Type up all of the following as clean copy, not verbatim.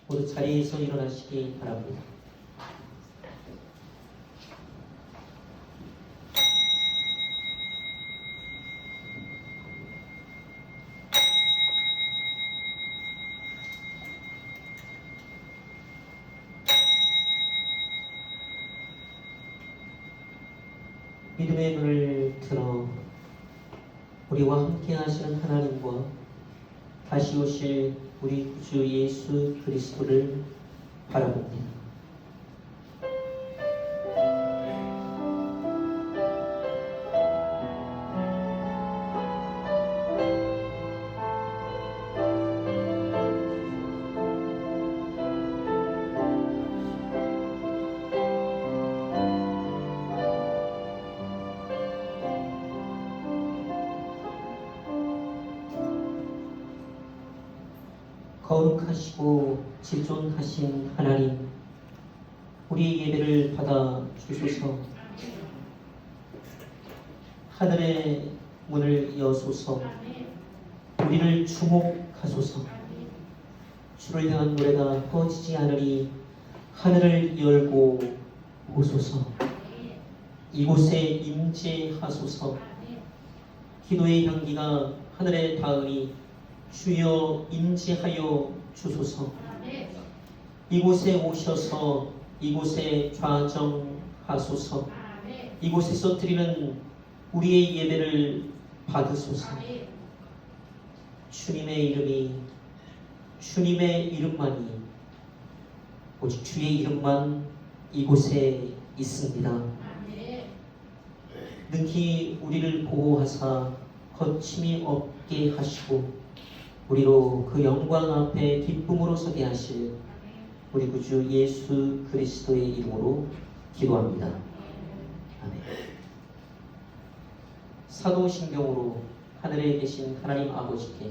모두 자리에서 일어나시기 바랍니다. 믿음의 눈을 들어 우리와 함께 하시는 하나님과 다시 오실 우리 구주 예수 그리스도를 바라봅니다. 거룩하시고 지존하신 하나님, 우리 예배를 받아 주소서. 하늘의 문을 여소서. 우리를 주목하소서. 주를 향한 노래가 꺼지지 않으니 하늘을 열고 오소서. 이곳에 임재하소서. 기도의 향기가 하늘에 닿으니 주여 임재하여 주소서. 이곳에 오셔서 이곳에 좌정하소서. 이곳에서 드리는 우리의 예배를 받으소서. 주님의 이름이, 주님의 이름만이, 오직 주의 이름만 이곳에 있습니다. 능히 우리를 보호하사 거침이 없게 하시고 우리로 그 영광 앞에 기쁨으로 서게 하실 우리 구주 예수 그리스도의 이름으로 기도합니다. 아멘. 사도신경으로 하늘에 계신 하나님 아버지께,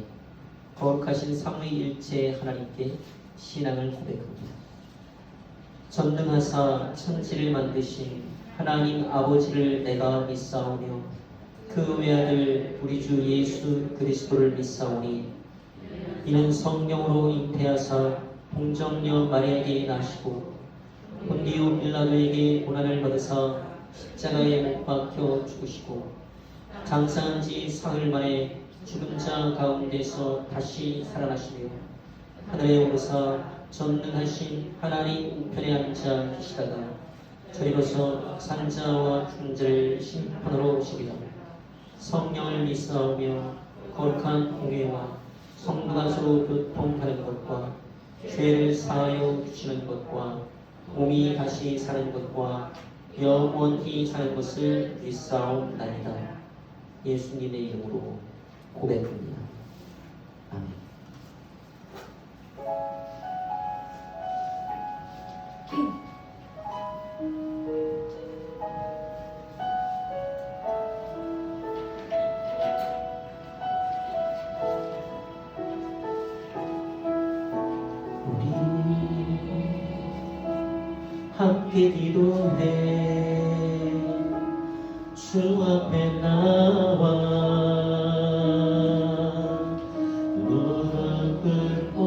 거룩하신 삼위일체 하나님께 신앙을 고백합니다. 전능하사 천지를 만드신 하나님 아버지를 내가 믿사오며 그 외아들 우리 주 예수 그리스도를 믿사오니 이는 성령으로 잉태하사 동정녀 마리아에게 나시고 본디오 빌라도에게 고난을 받으사 십자가에 못 박혀 죽으시고 장사한 지 사흘 만에 죽은 자 가운데서 다시 살아나시며 하늘에 오르사 전능하신 하나님 우편에 앉아 계시다가 저리로서 산자와 죽은 자를 심판하러 오시리라. 성령을 믿사오며 거룩한 공회와 성도가 서로 교통하는 것과 죄를 사하여 주시는 것과 몸이 다시 사는 것과 영원히 사는 것을 믿사옵나이다. 예수님의 이름으로 고백합니다. 아멘. 함께 기도해 주 앞에 나와 무릎 꿇고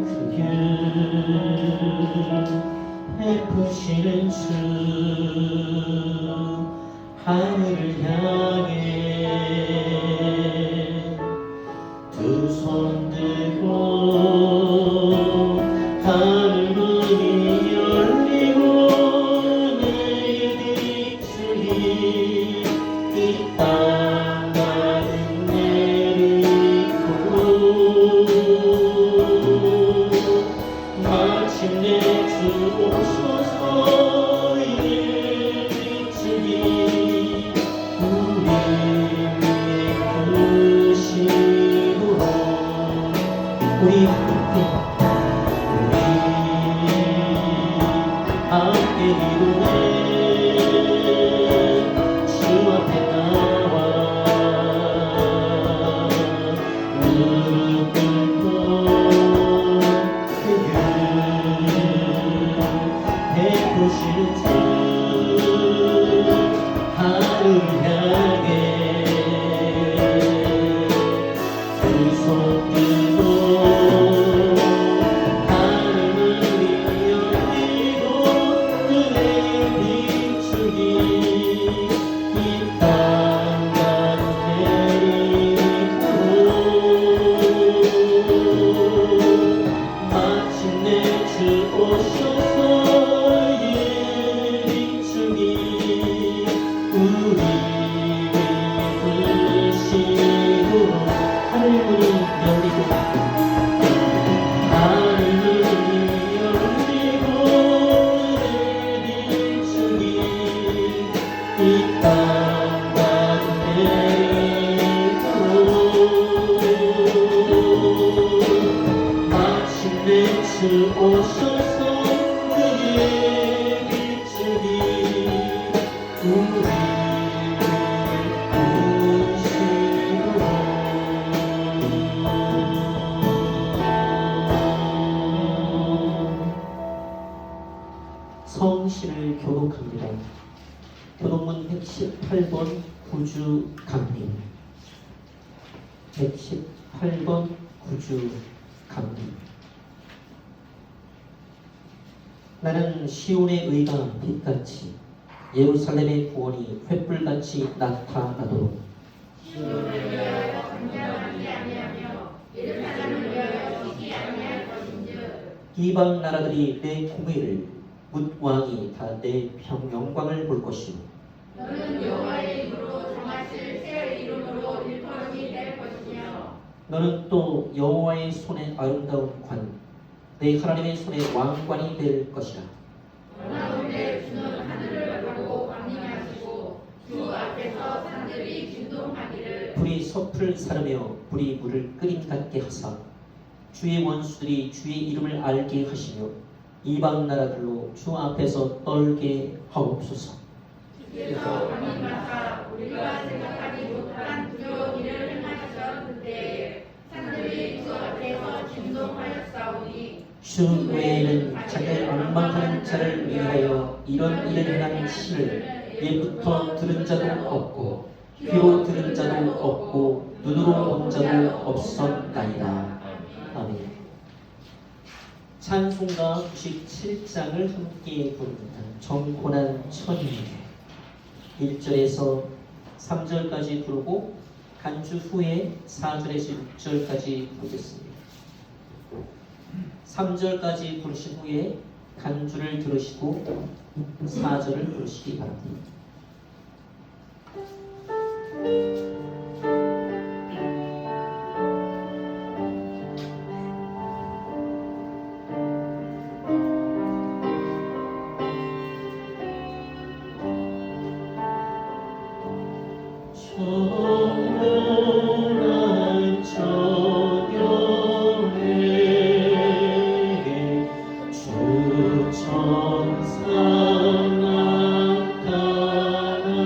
그 길 베푸시는 주 하늘을 향해 두 손 들고 하늘 문이 열리고 내 입술이 이 땅 가는 내리고 마침내 주 오셔서 이를 비추니 우리 위에 크시고 우리 함께 기도해 주 앞에 나와 무릎 꿇고 그 길 베푸시는 주 하늘 향해 두 손 들고 오셔서 예비 중인 우리를 부르시고 하늘문이 열리고 하늘문이 열리고 예비 중인 이 땅 주 오셔서 그의 빛으리 우리를 부으시고 성시를 교독합니다. 교독문 118번 구주 강림 118번 구주 강림 나는 시온의 의가 빛같이 예루살렘의 구원이 횃불같이 나타나도록 시온을 위하여 감장하지 아니하며 예루살렘을 위하여 쉬지 아니할 것인즉 이방 나라들이 내 공의를 뭇 왕이 다 내 영광을 볼 것이요 너는 여호와의 이름으로 정하실 새 이름으로 일컬음이 될 것이며 너는 또 여호와의 손에 아름다운 관 내 하나님의 손에 왕관이 될 것이라. 가운데 주는 하늘을 가고 왕림하시고 주 앞에서 산들이 진동하기를 불이 섭을 사르며 불이 물을 끓임 같게 하사 주의 원수들이 주의 이름을 알게 하시며 이방 나라들로 주 앞에서 떨게 하옵소서. 주께서 왕림하사 우리가 생각하지 못한 두려운 일을 행하셨던 그때에 산들이 주 앞에서 진동하였사오니 주 외에는 자기를 원망하는 자를 위하여 이런 일을 행한 신을 예부터 들은 자도 없고 귀로 들은 자도 없고 눈으로 본 자도 없었나이다. 아멘. 찬송가 97장을 함께 부릅니다. 정고난 천이 1절에서 3절까지 부르고 간주 후에 4절에서 6절까지 부르겠습니다. 3절까지 부르신 후에 간주를 들으시고 4절을 부르시기 바랍니다. 정오란 저녁에 주 천사 나타나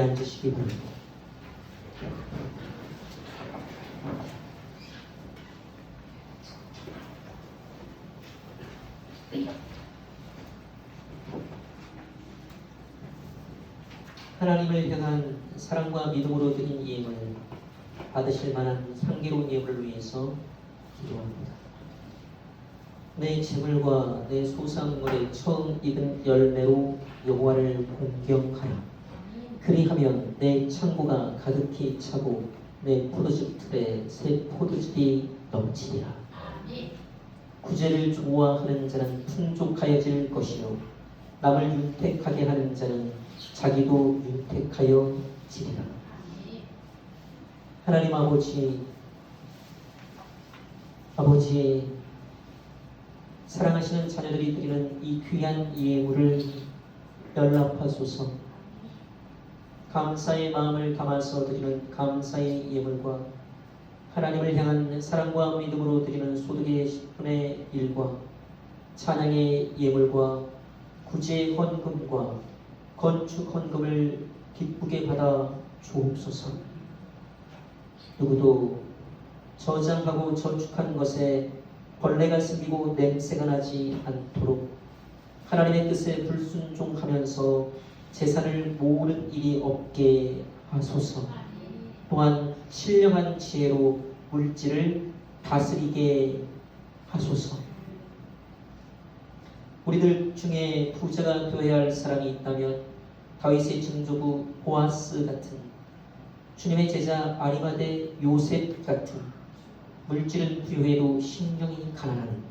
자리에 앉으시기 바랍니다. 하나님을 향한 사랑과 믿음으로 드린 예물 받으실 만한 향기로운 예물을 위해서 기도합니다. 내 재물과 내 소산물의 처음 익은 열매로 여호와를 공경하라. 그리하면 내 창고가 가득히 차고 내 포도즙 틀에 새 포도즙이 넘치리라. 구제를 좋아하는 자는 풍족하여질 것이요 남을 윤택하게 하는 자는 자기도 윤택하여 지리라. 하나님 아버지 사랑하시는 자녀들이 드리는 이 귀한 예물을 연락하소서. 감사의 마음을 담아서 드리는 감사의 예물과 하나님을 향한 사랑과 믿음으로 드리는 소득의 10분의 1과 찬양의 예물과 구제 헌금과 건축 헌금을 기쁘게 받아 주옵소서. 누구도 저장하고 저축한 것에 벌레가 생기고 냄새가 나지 않도록 하나님의 뜻에 불순종하면서 재산을 모으는 일이 없게 하소서. 또한 신령한 지혜로 물질을 다스리게 하소서. 우리들 중에 부자가 되어야 할 사람이 있다면 다윗의 증조부 보아스 같은, 주님의 제자 아리마대 요셉 같은, 물질은 부유해도 심령이 가난한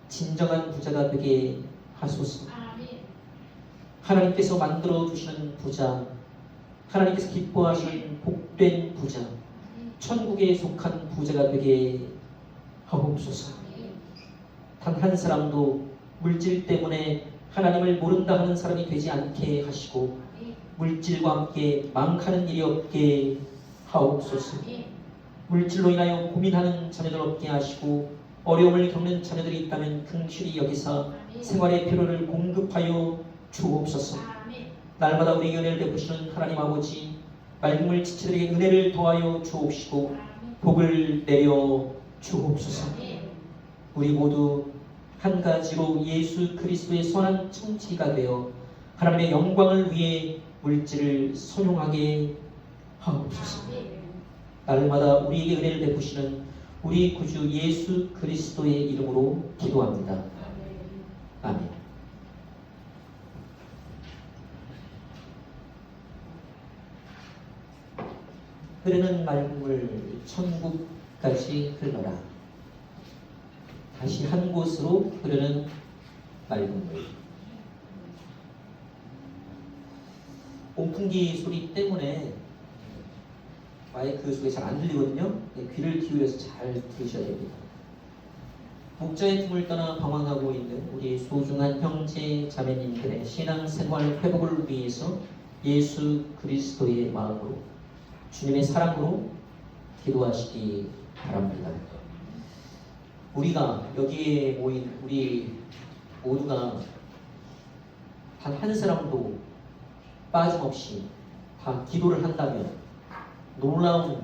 진정한 부자가 되게 하소서. 하나님께서 만들어 주시는 부자, 하나님께서 기뻐하시는 복된 부자, 천국에 속한 부자가 되게 하옵소서. 단 한 사람도 물질 때문에 하나님을 모른다 하는 사람이 되지 않게 하시고 물질과 함께 망하는 일이 없게 하옵소서. 물질로 인하여 고민하는 자녀들 없게 하시고 어려움을 겪는 자녀들이 있다면 긍휼히 여기사 생활의 필요를 공급하여 주옵소서. 날마다 우리에게 은혜를 베푸시는 하나님 아버지, 맑음을 지체들에게 은혜를 더하여 주옵시고 복을 내려 주옵소서. 우리 모두 한 가지로 예수 그리스도의 선한 청지기가 되어 하나님의 영광을 위해 물질을 선용하게 하옵소서. 날마다 우리에게 은혜를 베푸시는 우리 구주 예수 그리스도의 이름으로 기도합니다. 아멘. 흐르는 맑음을 천국까지 흘러라. 다시 한 곳으로 흐르는 맑음을. 온풍기 소리 때문에 마이크 소리 잘 안 들리거든요. 귀를 기울여서 잘 들으셔야 됩니다. 목자의 품을 떠나 방황하고 있는 우리 소중한 형제 자매님들의 신앙생활 회복을 위해서 예수 그리스도의 마음으로 주님의 사랑으로 기도하시기 바랍니다. 우리가 여기에 모인 우리 모두가 단 한 사람도 빠짐없이 다 기도를 한다면 놀라운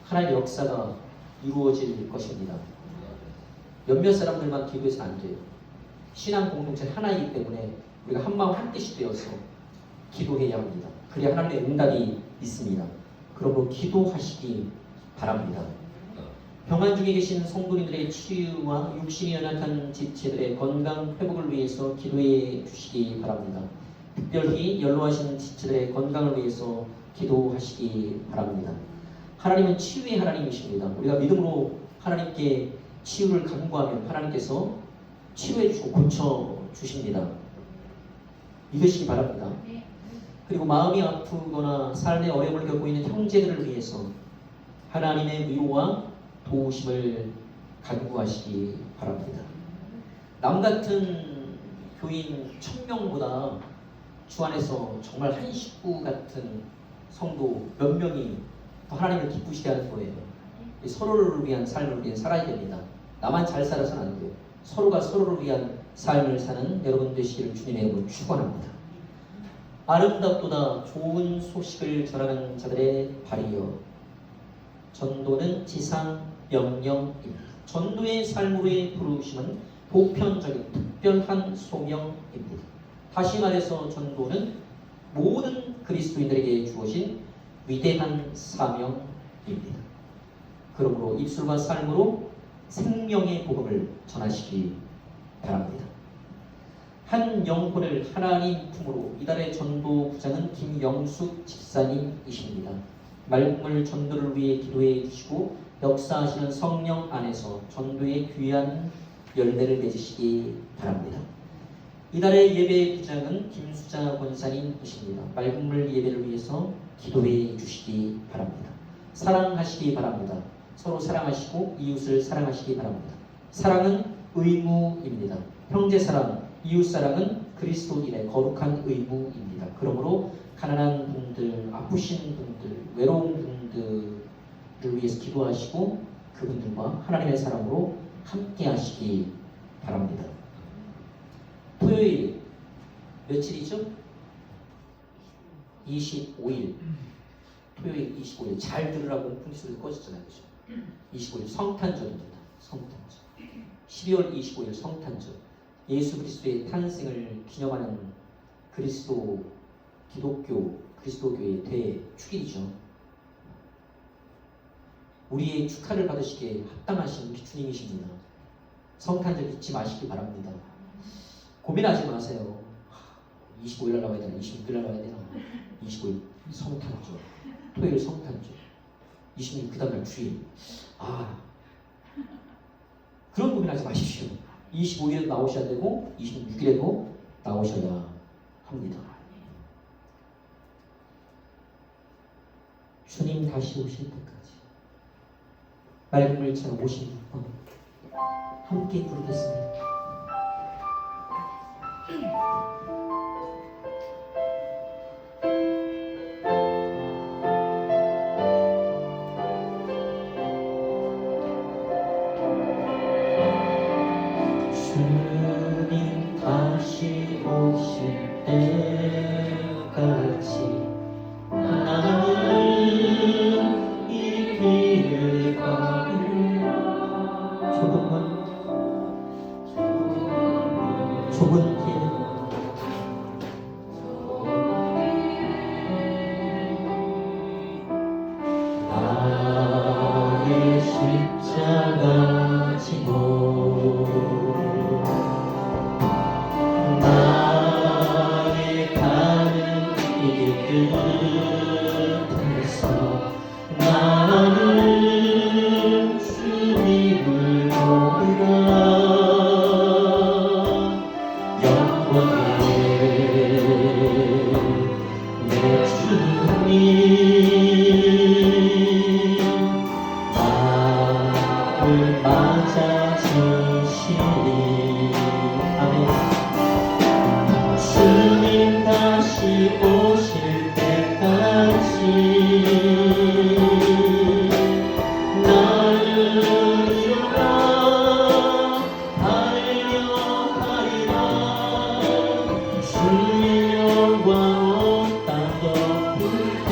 하나님의 역사가 이루어질 것입니다. 몇몇 사람들만 기도해서는 안 돼요. 신앙 공동체 하나이기 때문에 우리가 한마음 한뜻이 되어서 기도해야 합니다. 그래야 하나님의 응답이 있습니다. 그러므로 기도하시기 바랍니다. 병환 중에 계신 성도님들의 치유와 육신이 연약한 지체들의 건강 회복을 위해서 기도해 주시기 바랍니다. 특별히 연로하신 지체들의 건강을 위해서 기도하시기 바랍니다. 하나님은 치유의 하나님이십니다. 우리가 믿음으로 하나님께 치유를 간구하면 하나님께서 치유해 주고 고쳐 주십니다. 믿으시기 바랍니다. 그리고 마음이 아프거나 삶의 어려움을 겪고 있는 형제들을 위해서 하나님의 위로와 도우심을 간구하시기 바랍니다. 남 같은 교인 1000명보다 주 안에서 정말 한 식구 같은 성도 몇 명이 더 하나님을 기쁘시게 하는 거예요. 서로를 위한 삶을 위해 살아야 됩니다. 나만 잘 살아서는 안 돼요. 서로가 서로를 위한 삶을 사는 여러분 되시기를 주님의 이름으로 축원합니다. 아름답도다 좋은 소식을 전하는 자들의 발이여. 전도는 지상 명령입니다. 전도의 삶으로의 부르심은 보편적인 특별한 소명입니다. 다시 말해서 전도는 모든 그리스도인들에게 주어진 위대한 사명입니다. 그러므로 입술과 삶으로 생명의 복음을 전하시기 바랍니다. 한 영혼을 하나님 품으로 이달의 전도 부장은 김영숙 집사님이십니다. 말국물 전도를 위해 기도해 주시고 역사하시는 성령 안에서 전도의 귀한 열매를 맺으시기 바랍니다. 이달의 예배 부장은 김수자 권사님이십니다. 말국물 예배를 위해서 기도해 주시기 바랍니다. 사랑하시기 바랍니다. 서로 사랑하시고 이웃을 사랑하시기 바랍니다. 사랑은 의무입니다. 형제사랑, 이웃사랑은 그리스도인의 거룩한 의무입니다. 그러므로 가난한 분들, 아프신 분들, 외로운 분들을 위해서 기도하시고 그분들과 하나님의 사랑으로 함께 하시기 바랍니다. 토요일 며칠이죠? 25일. 토요일 25일. 잘 들으라고 분소리 꺼졌잖아요. 그죠? 25일 성탄절입니다. 성탄절. 12월 25일 성탄절. 예수 그리스도의 탄생을 기념하는 기독교의 대축일이죠. 우리의 축하를 받으시기에 합당하신 주님이십니다. 성탄절 잊지 마시기 바랍니다. 고민하지 마세요. 25일 날 나와야 되나? 26일 날 나와야 되나? 25일 성탄절. 토요일 성탄절. 26일 그 다음날 주일. 그런 고민하지 마십시오. 25일에도 나오셔야 되고 26일에도 나오셔야 합니다. 주님 다시 오실 때까지 맑은 물처럼 56번 함께 부르겠습니다. 주님 다시 오실 때까지 나는 이 길을 걸으려 좁은 길 나의 십자가 지고 나의 가는 길 끝에서 나는 주님을 보리라. 내 주님 나를 맞아주시니 아멘. 주님 다시 오실 때까지 나는 일어나 달려가리라. 주의 영광 온 땅 덮을 때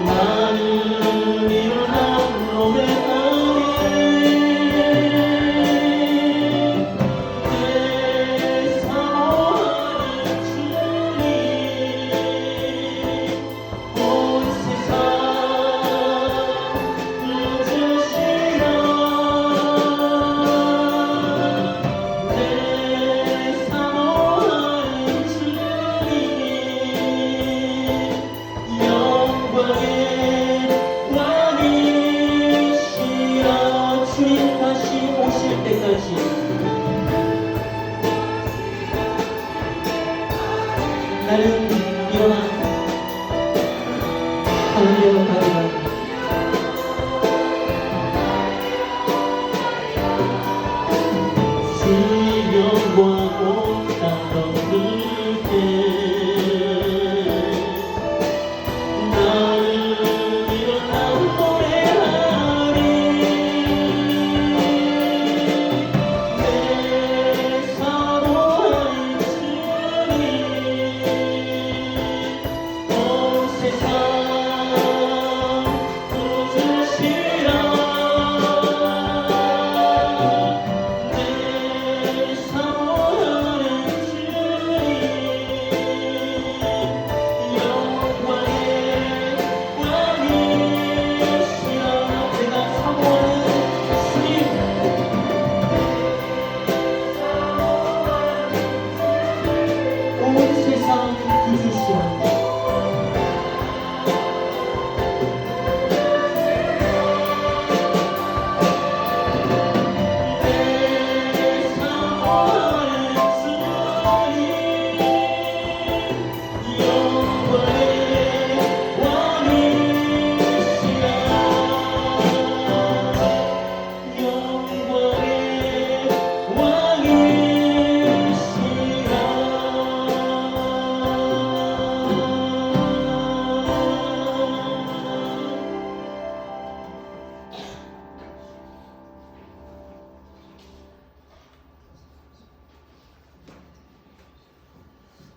나는 일어나 노래하리. 내 사모하는 주님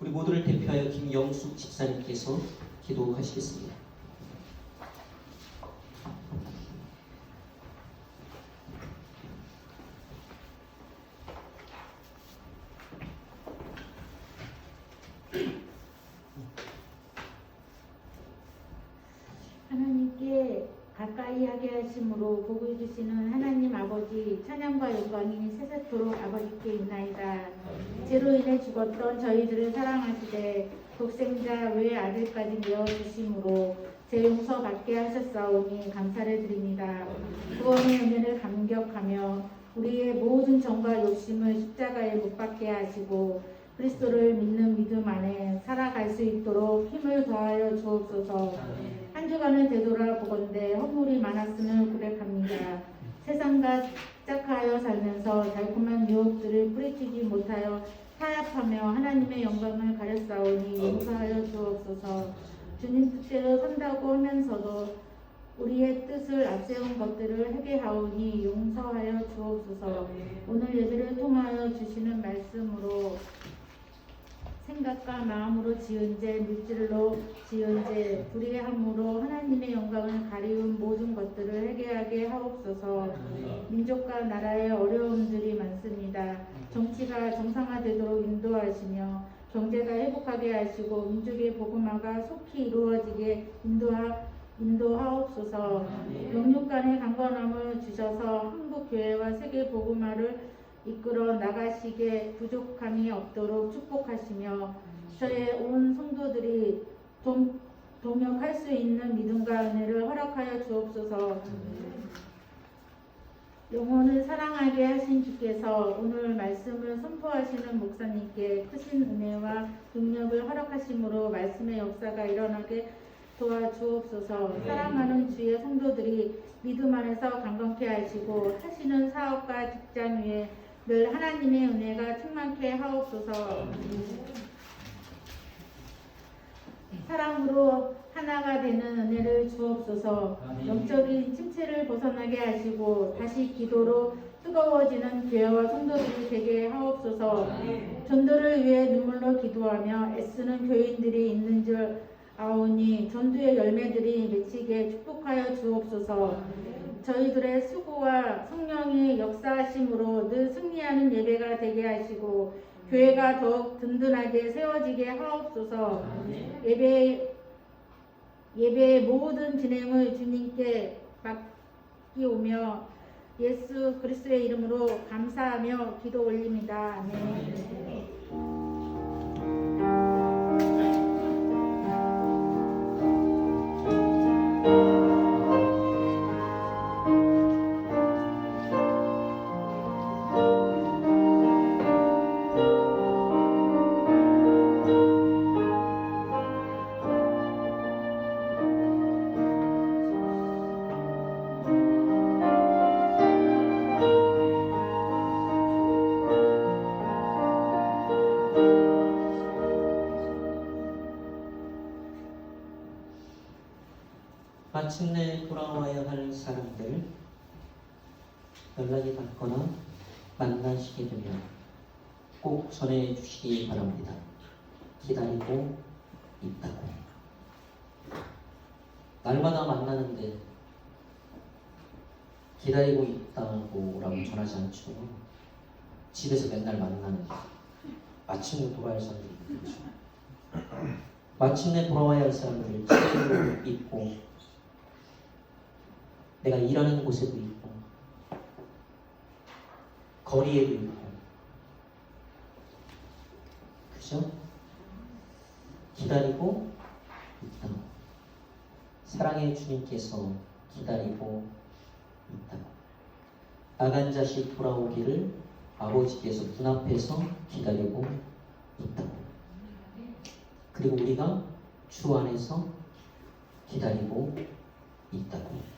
우리 모두를 대표하여 김영숙 집사님께서 기도하시겠습니다. 하나님께 가까이 하게 하심으로 복을 주시는 하나님 아버지, 찬양과 영광이 세세토록 아버지께 있나이다. 죄로 인해 죽었던 저희들을 사랑하시되 독생자 외 아들까지 내어주심으로 제 용서 받게 하셨사오니 감사를 드립니다. 구원의 은혜를 감격하며 우리의 모든 정과 욕심을 십자가에 못 박게 하시고 그리스도를 믿는 믿음 안에 살아갈 수 있도록 힘을 더하여 주옵소서. 한 주간을 되돌아보건대 허물이 많았음을 고백합니다. 세상과 짝하여 살면서 달콤한 유혹들을 뿌리치지 못하여 타협하며 하나님의 영광을 가렸사오니 용서하여 주옵소서. 주님 뜻대로 산다고 하면서도 우리의 뜻을 앞세운 것들을 회개하오니 용서하여 주옵소서. 오늘 예배를 통하여 주시는 말씀으로 생각과 마음으로 지은 죄, 물질로 지은 죄, 불의함으로 하나님의 영광을 가리운 모든 것들을 회개하게 하옵소서. 민족과 나라의 어려움들이 많습니다. 정치가 정상화되도록 인도하시며 경제가 회복하게 하시고 민족의 복음화가 속히 이루어지게 인도하옵소서. 영육 간의 강건함을 주셔서 한국 교회와 세계 복음화를 이끌어 나가시게 부족함이 없도록 축복하시며 저의 온 성도들이 동역할 수 있는 믿음과 은혜를 허락하여 주옵소서. 영혼을 사랑하게 하신 주께서 오늘 말씀을 선포하시는 목사님께 크신 은혜와 능력을 허락하심으로 말씀의 역사가 일어나게 도와주옵소서. 사랑하는 주의 성도들이 믿음 안에서 강건케 하시고 하시는 사업과 직장 위에 늘 하나님의 은혜가 충만케 하옵소서. 사랑으로 하나가 되는 은혜를 주옵소서. 영적인 침체를 벗어나게 하시고 다시 기도로 뜨거워지는 교회와 성도들이 되게 하옵소서. 전도를 위해 눈물로 기도하며 애쓰는 교인들이 있는 줄 아오니 전도의 열매들이 맺히게 축복하여 주옵소서. 저희들의 수고와 성령의 역사하심으로 늘 승리하는 예배가 되게 하시고 교회가 더욱 든든하게 세워지게 하옵소서. 예배의 모든 진행을 주님께 맡기오며 예수 그리스도의 이름으로 감사하며 기도 올립니다. 아멘. 마침내 돌아와야 할 사람들 연락이 닿거나 만나시게 되면 꼭 전해 주시기 바랍니다. 기다리고 있다고. 날마다 만나는데 기다리고 있다고 라고 전하지 않죠. 집에서 맨날 만나는 마침내 돌아야 할 사람들이 있죠. 마침내 돌아와야 할 사람들을 집에도 있고 내가 일하는 곳에도 있고 거리에도 있고 그죠? 기다리고 있다. 사랑의 주님께서 기다리고 있다. 나간 자식 돌아오기를 아버지께서 눈앞에서 기다리고 있다. 그리고 우리가 주 안에서 기다리고 있다고.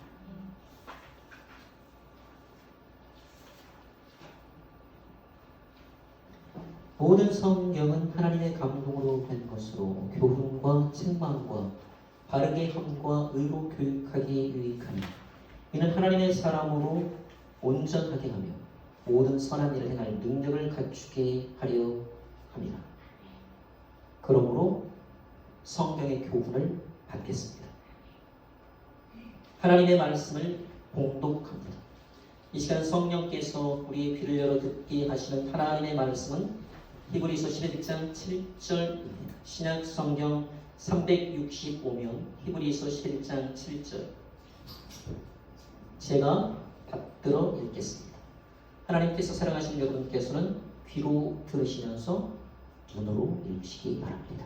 모든 성경은 하나님의 감동으로 된 것으로 교훈과 책망과 바르게 함과 의로 교육하기에 유익하니 이는 하나님의 사람으로 온전하게 하며 모든 선한 일을 행할 능력을 갖추게 하려 합니다. 그러므로 성경의 교훈을 받겠습니다. 하나님의 말씀을 봉독합니다. 이 시간 성령께서 우리의 귀를 열어 듣게 하시는 하나님의 말씀은 히브리서 11장 7절입니다. 신약 성경 365면 히브리서 11장 7절 제가 받들어 읽겠습니다. 하나님께서 사랑하시는 여러분께서는 귀로 들으시면서 눈으로 읽으시기 바랍니다.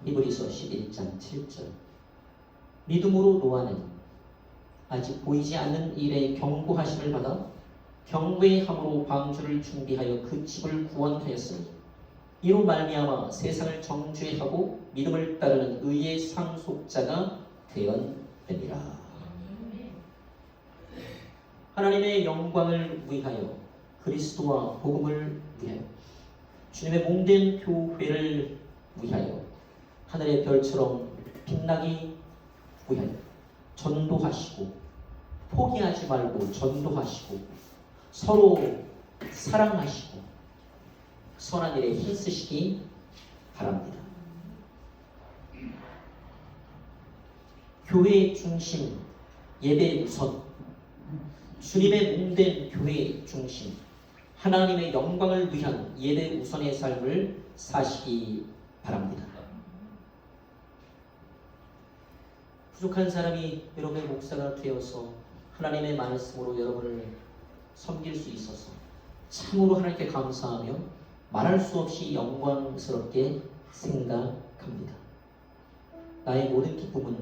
히브리서 11장 7절 믿음으로 노아는 아직 보이지 않는 일에 경고하심을 받아 경고의 함으로 방주를 준비하여 그 집을 구원하였으니 이로 말미암아 세상을 정죄하고 믿음을 따르는 의의 상속자가 되었느니라. 하나님의 영광을 위하여 그리스도와 복음을 위하여 주님의 몸된 교회를 위하여 하늘의 별처럼 빛나기 위하여 전도하시고 포기하지 말고 전도하시고 서로 사랑하시고 선한 일에 힘쓰시기 바랍니다. 교회의 중심, 예배 우선, 주님의 몸된 교회의 중심, 하나님의 영광을 위한 예배 우선의 삶을 사시기 바랍니다. 부족한 사람이 여러분의 목사가 되어서 하나님의 말씀으로 여러분을 섬길 수 있어서 참으로 하나님께 감사하며 말할 수 없이 영광스럽게 생각합니다. 나의 모든 기쁨은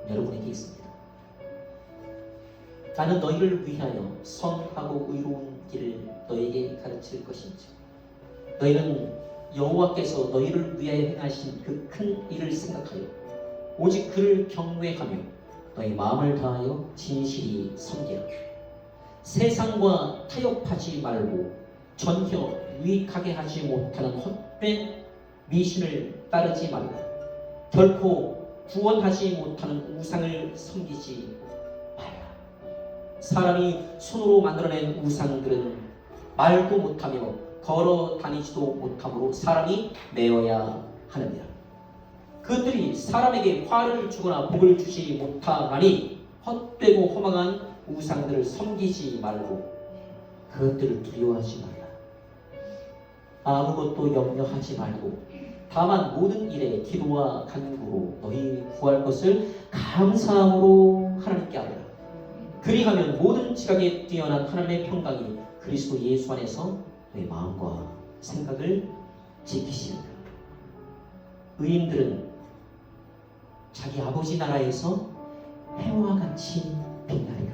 여러분에게 있습니다. 나는 너희를 위하여 선하고 의로운 길을 너에게 가르칠 것인지 너희는 여호와께서 너희를 위하여 행하신 그 큰 일을 생각하여 오직 그를 경외하며 너희 마음을 다하여 진실히 섬기라. 세상과 타협하지 말고 전혀 유익하게 하지 못하는 헛된 미신을 따르지 말고 결코 구원하지 못하는 우상을 섬기지 말라. 사람이 손으로 만들어낸 우상들은 말도 못하며 걸어 다니지도 못하므로 사람이 메어야 하느니라. 그들이 사람에게 화를 주거나 복을 주지 못하나니 헛되고 허망한 우상들을 섬기지 말고 그것들을 두려워하지 말라. 아무것도 염려하지 말고 다만 모든 일에 기도와 간구로 너희 구할 것을 감사함으로 하나님께 아뢰라. 그리하면 모든 지각에 뛰어난 하나님의 평강이 그리스도 예수 안에서 너희 마음과 생각을 지키시리라. 의인들은 자기 아버지 나라에서 해와 같이 빛나리라.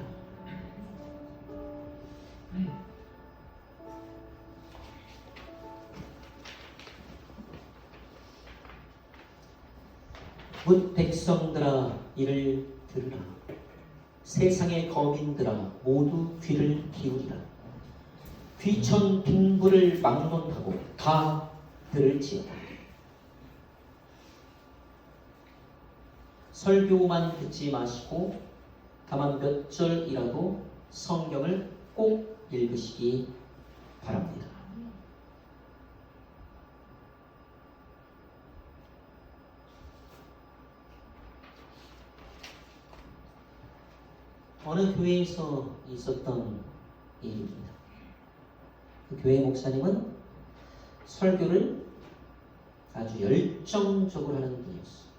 뭇 백성들아 이를 들으라. 세상의 거민들아 모두 귀를 기울이라. 귀천 빈부를 막론하고 다 들을지어다. 설교만 듣지 마시고 다만 몇 절이라도 성경을 꼭 읽으시기 바랍니다. 어느 교회에서 있었던 일입니다. 그 교회 목사님은 설교를 아주 열정적으로 하는 분이었어요.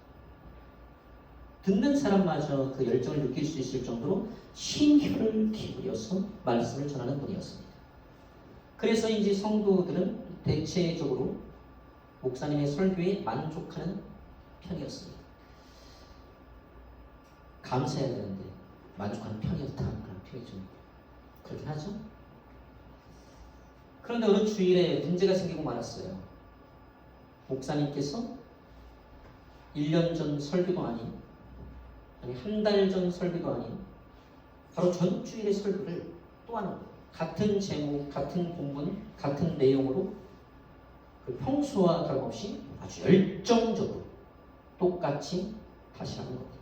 듣는 사람마저 그 열정을 느낄 수 있을 정도로 심혈을 기울여서 말씀을 전하는 분이었습니다. 그래서인지 성도들은 대체적으로 목사님의 설교에 만족하는 편이었습니다. 감사해야 되는데 만족하는 편이었다 그런 표현이 좀 그렇긴 하죠. 그런데 어느 주일에 문제가 생기고 말았어요. 목사님께서 1년 전 설교도 아닌 한 달 전 설교도 아닌 바로 전주일의 설교를 또 하는 거예요. 같은 제목, 같은 본문, 같은 내용으로 그 평소와 다름없이 아주 열정적으로 똑같이 다시 하는 겁니다.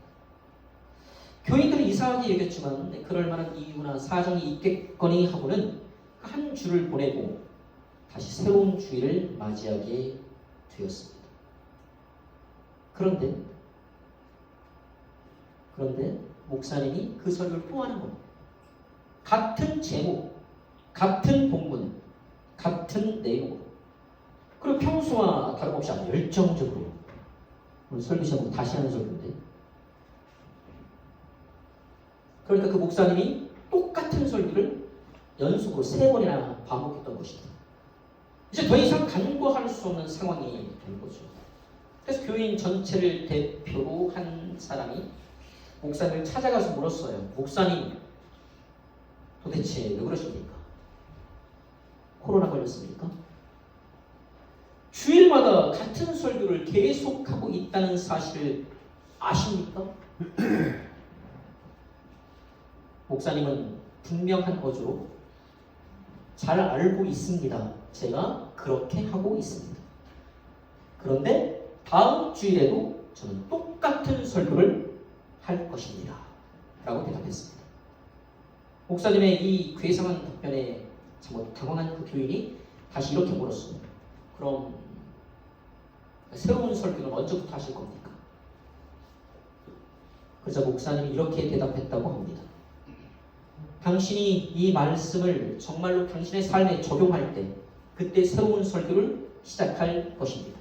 교인들은 이상하게 여겼지만 그럴 만한 이유나 사정이 있겠거니 하고는 한 주를 보내고 다시 새로운 주일을 맞이하게 되었습니다. 그런데 목사님이 그 설교를 또 하는 겁니다. 같은 제목, 같은 본문, 같은 내용. 그리고 평소와 다름없이 아주 열정적으로 오늘 설교 제목 다시 하는 설교인데, 그러니까 그 목사님이 똑같은 설교를 연속으로 3번이나 반복했던 것입니다. 이제 더 이상 간과할 수 없는 상황이 된 거죠. 그래서 교인 전체를 대표로 한 사람이 목사님을 찾아가서 물었어요. 목사님, 도대체 왜 그러십니까? 코로나 걸렸습니까? 주일마다 같은 설교를 계속하고 있다는 사실을 아십니까? 목사님은 분명한 어조로 잘 알고 있습니다. 제가 그렇게 하고 있습니다. 그런데 다음 주일에도 저는 똑같은 설교를 할 것입니다. 라고 대답했습니다. 목사님의 이 괴상한 답변에 참 당황한 그 교인이 다시 이렇게 물었습니다. 그럼 새로운 설교는 언제부터 하실 겁니까? 그래서 목사님이 이렇게 대답했다고 합니다. 당신이 이 말씀을 정말로 당신의 삶에 적용할 때 그때 새로운 설교를 시작할 것입니다.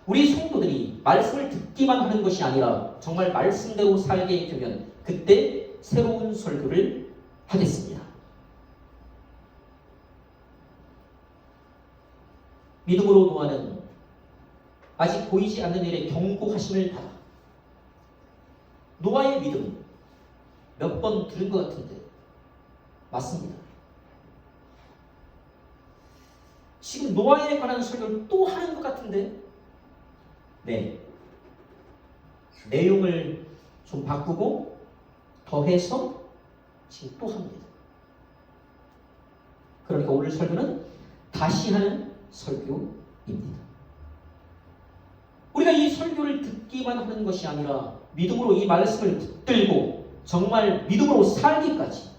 우리 성도들이 말씀을 듣기만 하는 것이 아니라 정말 말씀대로 살게 되면 그때 새로운 설교를 하겠습니다. 믿음으로 노아는 아직 보이지 않는 일에 경고하심을 받아. 노아의 믿음 몇 번 들은 것 같은데 맞습니다. 지금 노아에 관한 설교를 또 하는 것 같은데 네, 내용을 좀 바꾸고 더해서 지금 또 합니다. 그러니까 오늘 설교는 다시 하는 설교입니다. 우리가 이 설교를 듣기만 하는 것이 아니라 믿음으로 이 말씀을 붙들고 정말 믿음으로 살기까지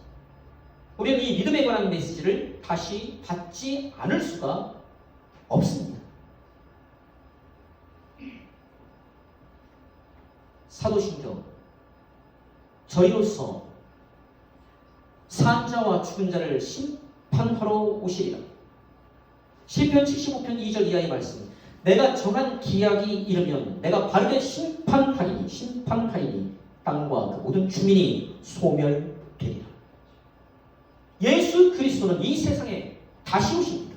우리는 이 믿음에 관한 메시지를 다시 받지 않을 수가 없습니다. 사도신경 저희로서 산자와 죽은 자를 심판하러 오시리라. 시편 75편 2절 이하의 말씀. 내가 정한 기약이 이르면 내가 바르게 심판하리니 땅과 그 모든 주민이 소멸되리라. 예수 그리스도는 이 세상에 다시 오십니다.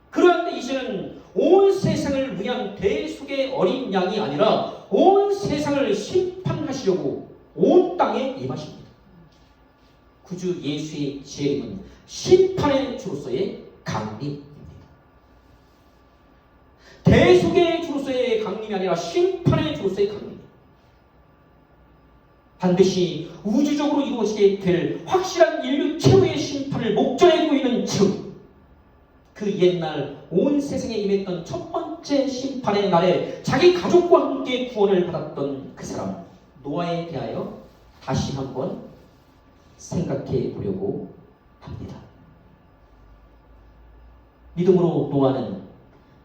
그러한데 이제는 온 세상을 위한 대속의 어린 양이 아니라 온 세상을 심판하시려고 온 땅에 임하십니다. 구주 예수의 재림은 심판의 주로서의 강림입니다. 대속의 주로서의 강림이 아니라 심판의 주로서의 강림입니다. 반드시 우주적으로 이루어지게 될 확실한 인류 최후의 심판을 목전에 두고 있는 지금 그 옛날 온 세상에 임했던 첫 번째 심판의 날에 자기 가족과 함께 구원을 받았던 그 사람 노아에 대하여 다시 한번 생각해 보려고 합니다. 믿음으로 노아는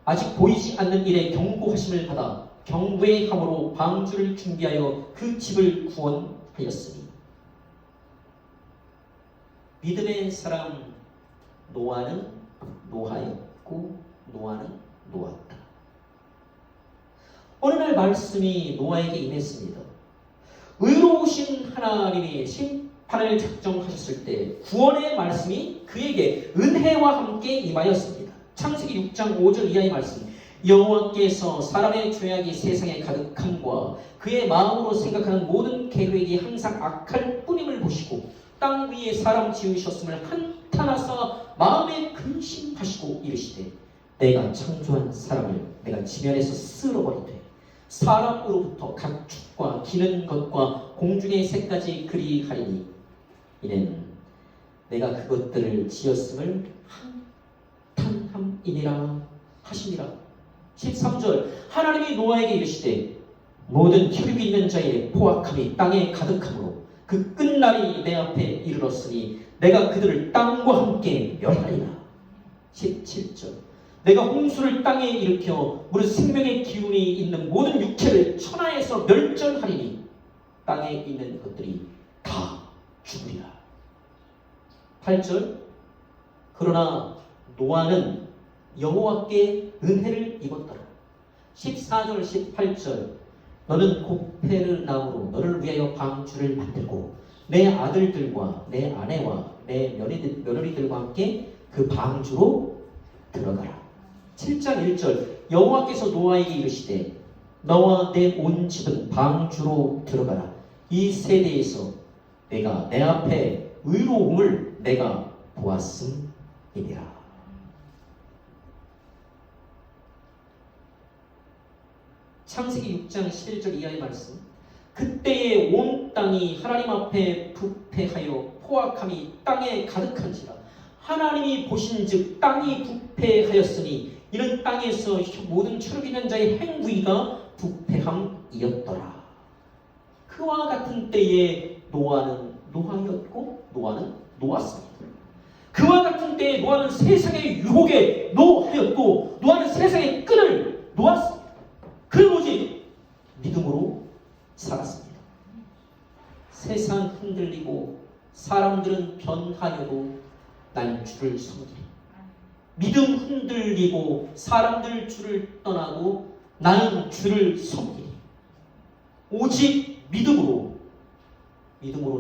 아직 보이지 않는 일에 경고하심을 받아 경외함으로 방주를 준비하여 그 집을 구원하였으니 믿음의 사람 노아는 노하였고 노아는 노았다. 어느 날 말씀이 노아에게 임했습니다. 의로우신 하나님이 심판을 작정하셨을 때 구원의 말씀이 그에게 은혜와 함께 임하였습니다. 창세기 6장 5절 이하의 말씀. 여호와께서 사람의 죄악이 세상에 가득함과 그의 마음으로 생각하는 모든 계획이 항상 악할 뿐임을 보시고 땅 위에 사람 지으셨음을 한탄하사 마음에 근심하시고 이르시되 내가 창조한 사람을 내가 지면에서 쓸어버리되 사람으로부터 각 축과 기는 것과 공중의 새까지 그리하리니 이는 내가 그것들을 지었음을 한탄함이니라 하시니라. 13절 하나님이 노아에게 이르시되 모든 혈육이 있는 자의 포악함이 땅에 가득하므로 그 끝날이 내 앞에 이르렀으니 내가 그들을 땅과 함께 멸하리라. 17절 내가 홍수를 땅에 일으켜 무릇 생명의 기운이 있는 모든 육체를 천하에서 멸절하리니 땅에 있는 것들이 다 죽으리라. 8절 그러나 노아는 여호와께 은혜를 입었더라. 14절 18절 너는 고페르 나무로 너를 위하여 방주를 만들고 내 아들들과 내 아내와 내 며느리들과 함께 그 방주로 들어가라. 7장 1절 여호와께서 노아에게 이르시되 너와 내 온 집은 방주로 들어가라. 이 세대에서 내가 내 앞에 의로움을 내가 보았음이니라. 창세기 6장 11절 이하의 말씀. 그때에 온 땅이 하나님 앞에 부패하여 포악함이 땅에 가득한지라. 하나님이 보신즉 땅이 부패하였으니 이는 땅에서 모든 체력 있는 자의 행위가 부패함이었더라. 그와 같은 때에 노아는 노하였고 노아는 놓았습니다. 그와 같은 때에 노아는 세상의 유혹에 노하였고 노아는 세상의 끈을 놓았습니다. 그는 오직 믿음으로 살았습니다. 세상 흔들리고 사람들은 변하여도 난 주를 섬기리. 믿음 흔들리고 사람들 주를 떠나고 나는 주를 섬기리. 오직 믿음으로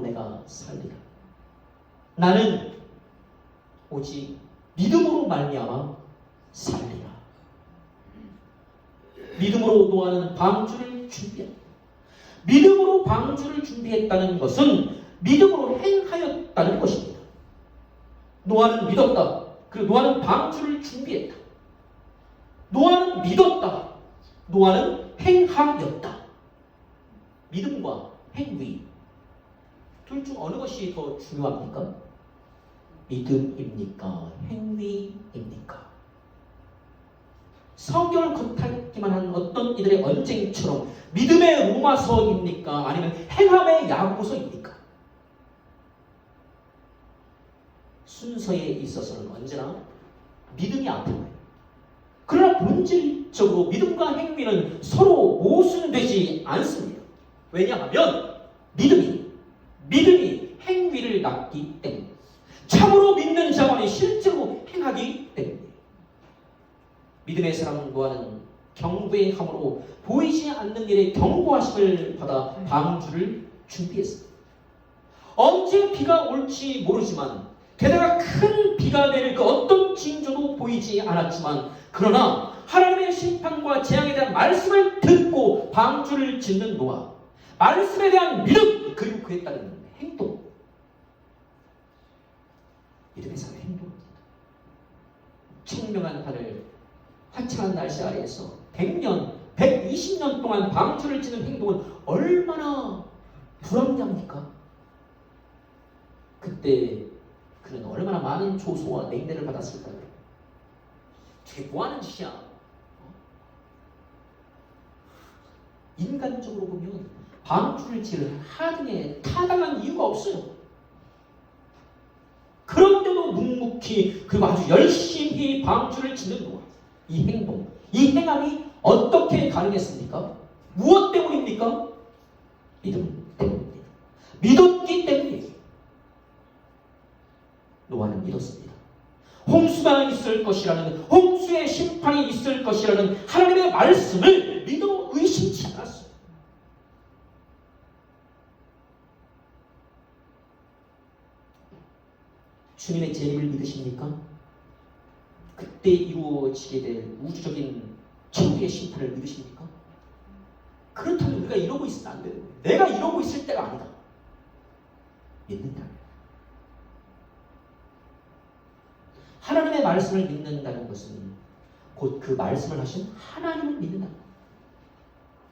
내가 살리라. 나는 오직 믿음으로 말미암아 살리라. 믿음으로 노아는 방주를 준비했다. 믿음으로 방주를 준비했다는 것은 믿음으로 행하였다는 것입니다. 노아는 믿었다. 그리고 노아는 방주를 준비했다. 노아는 믿었다. 노아는 행하였다. 믿음과 행위 둘 중 어느 것이 더 중요합니까? 믿음입니까? 행위입니까? 성경을 겉핥기만 한 어떤 이들의 언쟁처럼 믿음의 로마서입니까? 아니면 행함의 야고보서입니까? 순서에 있어서는 언제나 믿음이 앞으로요. 그러나 본질적으로 믿음과 행위는 서로 모순되지 않습니다. 왜냐하면 믿음이 행위를 낳기 때문에 참으로 믿는 자만이 실제로 행하기 때문에 믿음의 사람 노아는 경배함으로 보이지 않는 일에 경고하심을 받아 방주를 준비했습니다. 언제 비가 올지 모르지만 게다가 큰 비가 내릴 그 어떤 징조도 보이지 않았지만 그러나 하나님의 심판과 재앙에 대한 말씀을 듣고 방주를 짓는 노아. 말씀에 대한 믿음 그리고 그에 따른 행동. 믿음의 사람의 행동입니다. 청명한 하늘 화창한 날씨 아래에서 100년, 120년 동안 방주를 짓는 행동은 얼마나 불합리합니까? 그때 그는 얼마나 많은 조소와 냉대를 받았을까요? 저게 뭐하는 짓이야? 인간적으로 보면 방주를 지을 하등에 타당한 이유가 없어요. 그런데도 묵묵히 그리고 아주 열심히 방주를 짓는 노아. 이 행동, 이 행함이 어떻게 가능했습니까? 무엇 때문입니까? 믿음 때문입니다. 믿었기 때문이에요. 노아는 믿었습니다. 홍수가 있을 것이라는, 홍수의 심판이 있을 것이라는 하나님의 말씀을 믿어 의심치 않았어요. 주님의 재림을 믿으십니까? 그때 이루어지게 될 우주적인 천국의 심판을 믿으십니까? 그렇다면 우리가 이러고 있으면 안 돼요. 내가 이러고 있을 때가 아니다. 믿는다. 하나님의 말씀을 믿는다는 것은 곧 그 말씀을 하신 하나님을 믿는다.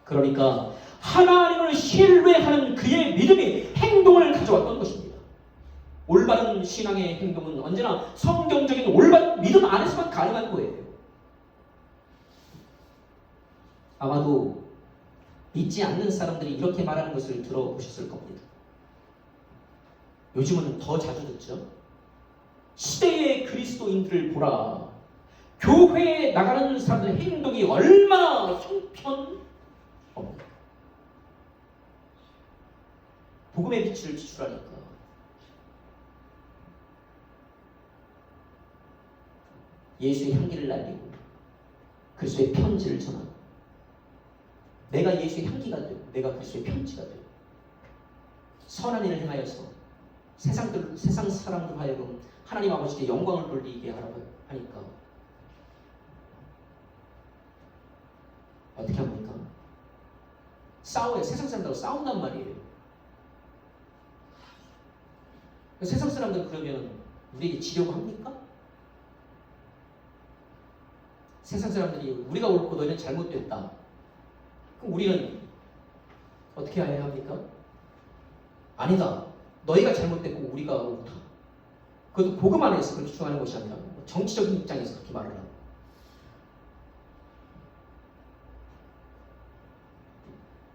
그러니까 하나님을 신뢰하는 그의 믿음이 행동을 가져왔던 것입니다. 올바른 신앙의 행동은 언제나 성경적인 올바른 믿음 안에서만 가능한 거예요. 아마도 믿지 않는 사람들이 이렇게 말하는 것을 들어보셨을 겁니다. 요즘은 더 자주 듣죠. 시대의 그리스도인들을 보라. 교회에 나가는 사람들의 행동이 얼마나 형편없는가. 복음의 빛을 지출하니까 예수의 향기를 날리고 그리스도의 편지를 전하고, 내가 예수의 향기가 되고 내가 그리스도의 편지가 되고 선한 일을 행하여서 세상 사람들 하여금 하나님 아버지께 영광을 돌리게 하라고 하니까 어떻게 합니까? 싸워요. 세상 사람들하고 싸운단 말이에요. 세상 사람들은 그러면 우리에게 지려고 합니까? 세상 사람들이 우리가 옳고 너희는 잘못됐다. 그럼 우리는 어떻게 해야 합니까? 아니다. 너희가 잘못됐고 우리가 옳다. 그것도 복음 안에서 그렇게 주장하는 것이 아니라 정치적인 입장에서 그렇게 말을 하고.